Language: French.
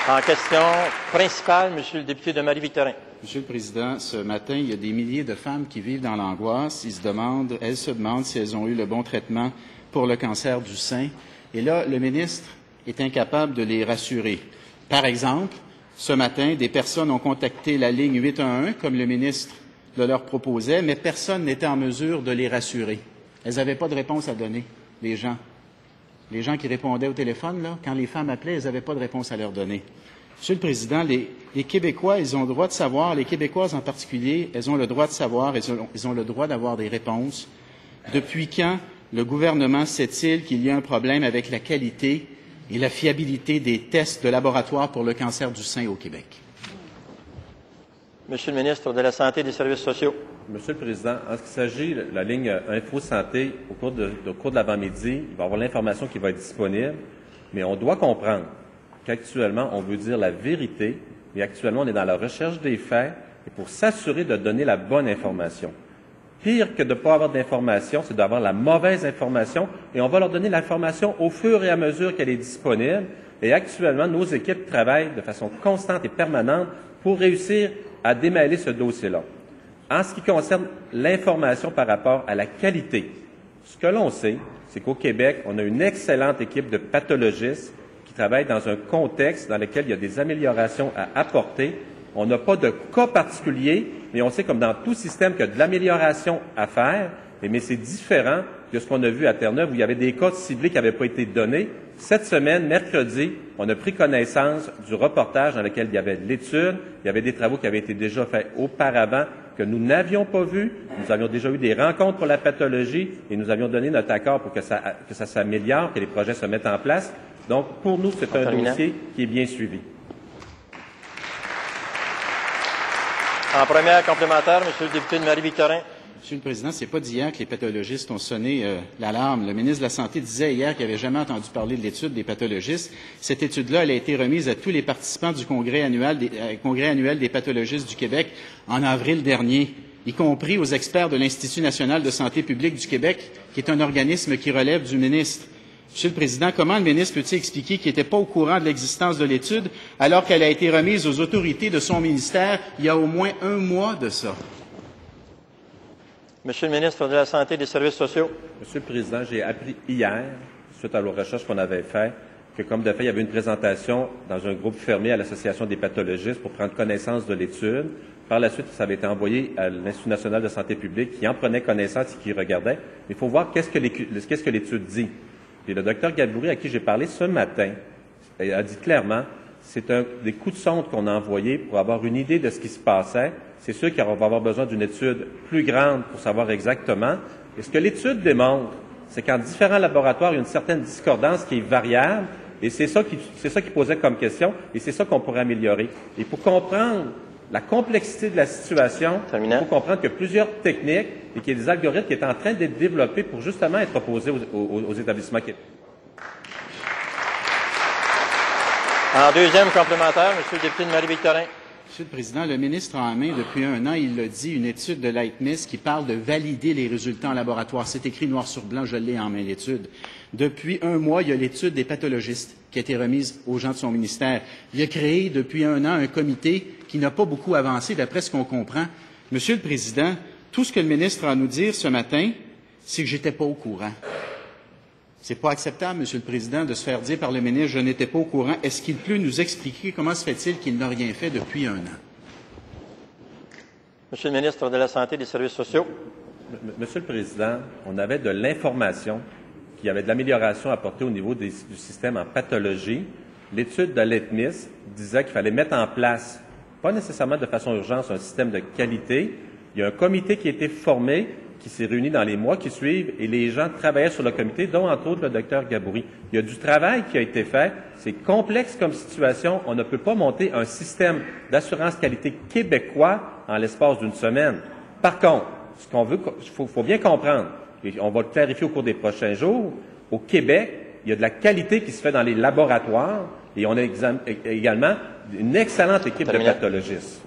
En question principale, Monsieur le député de Marie-Victorin. Monsieur le Président, ce matin, il y a des milliers de femmes qui vivent dans l'angoisse. Elles se demandent si elles ont eu le bon traitement pour le cancer du sein. Et là, le ministre est incapable de les rassurer. Par exemple, ce matin, des personnes ont contacté la ligne 811, comme le ministre le leur proposait, mais personne n'était en mesure de les rassurer. Elles n'avaient pas de réponse à donner, les gens. Les gens qui répondaient au téléphone, là, quand les femmes appelaient, elles n'avaient pas de réponse à leur donner. Monsieur le Président, les Québécois, ils ont le droit de savoir, les Québécoises en particulier, elles ont le droit de savoir, ils ont le droit d'avoir des réponses. Depuis quand le gouvernement sait-il qu'il y a un problème avec la qualité et la fiabilité des tests de laboratoire pour le cancer du sein au Québec? Monsieur le ministre de la Santé et des Services sociaux. Monsieur le Président, en ce qui s'agit de la ligne Info Santé, au cours de l'avant-midi, il va y avoir l'information qui va être disponible, mais on doit comprendre qu'actuellement, on veut dire la vérité, et actuellement, on est dans la recherche des faits, et pour s'assurer de donner la bonne information. Pire que de ne pas avoir d'information, c'est d'avoir la mauvaise information, et on va leur donner l'information au fur et à mesure qu'elle est disponible, et actuellement, nos équipes travaillent de façon constante et permanente pour réussir à démêler ce dossier-là. En ce qui concerne l'information par rapport à la qualité, ce que l'on sait, c'est qu'au Québec, on a une excellente équipe de pathologistes qui travaillent dans un contexte dans lequel il y a des améliorations à apporter. On n'a pas de cas particulier, mais on sait comme dans tout système qu'il y a de l'amélioration à faire, mais c'est différent de ce qu'on a vu à Terre-Neuve où il y avait des cas ciblés qui n'avaient pas été donnés. Cette semaine, mercredi, on a pris connaissance du reportage dans lequel il y avait de l'étude, il y avait des travaux qui avaient été déjà faits auparavant que nous n'avions pas vus. Nous avions déjà eu des rencontres pour la pathologie et nous avions donné notre accord pour que ça s'améliore, que les projets se mettent en place. Donc, pour nous, c'est un dossier qui est bien suivi. En première complémentaire, Monsieur le député de Marie-Victorin. Monsieur le Président, ce n'est pas d'hier que les pathologistes ont sonné l'alarme. Le ministre de la Santé disait hier qu'il n'avait jamais entendu parler de l'étude des pathologistes. Cette étude-là, elle a été remise à tous les participants du congrès annuel des pathologistes du Québec en avril dernier, y compris aux experts de l'Institut national de santé publique du Québec, qui est un organisme qui relève du ministre. Monsieur le Président, comment le ministre peut-il expliquer qu'il n'était pas au courant de l'existence de l'étude alors qu'elle a été remise aux autorités de son ministère il y a au moins un mois de ça? Monsieur le ministre de la Santé et des Services sociaux. Monsieur le Président, j'ai appris hier, suite à la recherche qu'on avait faite, que comme de fait, il y avait une présentation dans un groupe fermé à l'Association des pathologistes pour prendre connaissance de l'étude. Par la suite, ça avait été envoyé à l'Institut national de santé publique qui en prenait connaissance et qui regardait. Il faut voir qu'est-ce que l'étude dit. Puis le docteur Gaboury, à qui j'ai parlé ce matin, a dit clairement, c'est des coups de sonde qu'on a envoyés pour avoir une idée de ce qui se passait. C'est sûr qu'on va avoir besoin d'une étude plus grande pour savoir exactement. Et ce que l'étude démontre, c'est qu'en différents laboratoires, il y a une certaine discordance qui est variable. Et c'est ça qui posait comme question. Et c'est ça qu'on pourrait améliorer. Et pour comprendre la complexité de la situation, il faut comprendre qu'il y a plusieurs techniques et qu'il y a des algorithmes qui sont en train d'être développés pour justement être proposés aux établissements québécois. En deuxième complémentaire, Monsieur le député de Marie-Victorin. Monsieur le Président, le ministre a en main depuis un an, il l'a dit, une étude de l'ITMIS qui parle de valider les résultats en laboratoire. C'est écrit noir sur blanc, je l'ai en main, l'étude. Depuis un mois, il y a l'étude des pathologistes qui a été remise aux gens de son ministère. Il a créé depuis un an un comité qui n'a pas beaucoup avancé, d'après ce qu'on comprend. Monsieur le Président, tout ce que le ministre a à nous dire ce matin, c'est que j'étais pas au courant. C'est pas acceptable, Monsieur le Président, de se faire dire par le ministre « je n'étais pas au courant ». Est-ce qu'il peut nous expliquer comment se fait-il qu'il n'a rien fait depuis un an? Monsieur le ministre de la Santé et des Services sociaux. Monsieur le Président, on avait de l'information qu'il y avait de l'amélioration apportée au niveau du système en pathologie. L'étude de l'ETMIS disait qu'il fallait mettre en place, pas nécessairement de façon urgente, un système de qualité. Il y a un comité qui a été formé, qui s'est réuni dans les mois qui suivent, et les gens travaillaient sur le comité, dont entre autres le docteur Gaboury. Il y a du travail qui a été fait. C'est complexe comme situation. On ne peut pas monter un système d'assurance qualité québécois en l'espace d'une semaine. Par contre, ce qu'on veut, faut bien comprendre, et on va le clarifier au cours des prochains jours, au Québec, il y a de la qualité qui se fait dans les laboratoires, et on a également une excellente équipe de pathologistes.